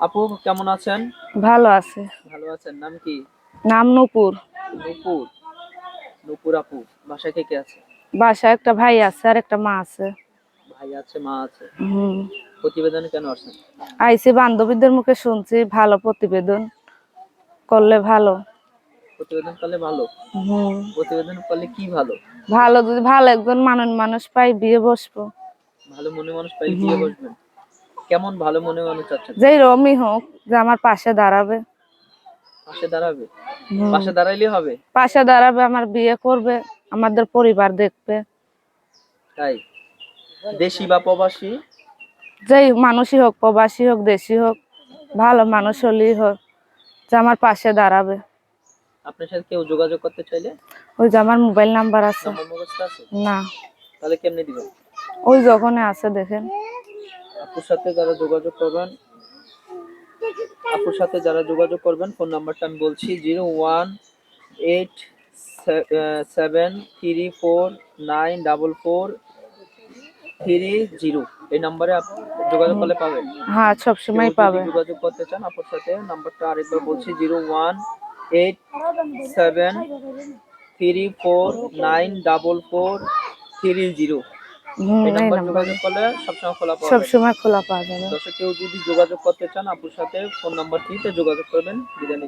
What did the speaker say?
আপু কেমন আছেন? ভালো আছে। ভালো আছেন। নাম কি? নাম নূপুর। নূপুর। নূপুর আপু, বাসায় কে কে আছে? বাসায় একটা ভাই আছে আর একটা মা আছে। ভাই আছে, মা আছে। হুম। প্রতিবেদনে কেন আসছেন? আইসি বান্ধবীদের মুখে শুনছি ভালো প্রতিবেদন করলে ভালো। প্রতিবেদন করলে ভালো? হুম। প্রতিবেদন করলে কি ভালো? ভালো যদি ভালো একজন মানুষ পাই বিয়ে বসবো। ভালো মনে মানুষ পাইলে বিয়ে হুম। বসবেন? কেমন ভালো মনে মানুষ চাচ্ছেন? যেই রমি হোক, যে আমার পাশে দাঁড়াবে। পাশে দাঁড়াবে? হুম। পাশে দাঁড়াইলে হবে? পাশে দাঁড়াবে, আমার বিয়ে করবে, আমাদের পরিবার দেখবে। তাই? দেশি বা প্রবাসী? যেই মানুষই হোক, প্রবাসী হোক দেশি হোক, ভালো মানুষ হলেই হোক, যে আমার পাশে দাঁড়াবে। আপনার সাথে কেউ যোগাযোগ করতে চাইলে? ওই যে আমার মোবাইল নাম্বার আছে। নাম্বার মুখস্থ আছে? না, তাহলে কেমনে দিবেন? ওই যখন আছে দেখেন। আপুর সাথে যারা যোগাযোগ করবেন, ফোন নাম্বারটা আমি বলছি 01873494430। এই নাম্বারে যোগাযোগ করলে পাবেন। হ্যাঁ, কেউ সবসময় যদি পাবে। যোগাযোগ করতে চান আপুর সাথে, নাম্বারটা আরেকবার বলছি 01873494430। এই এই নাম্বার নাম্বারে যোগাযোগ করলে সবসময় খোলা পাওয়া যাবে। সবসময় খোলা পাওয়া যাবে। দর্শক কেউ যদি যোগাযোগ করতে চান আপুর সাথে, ফোন নাম্বারটিতে যোগাযোগ করবেন। বিদায় নিচ্ছি।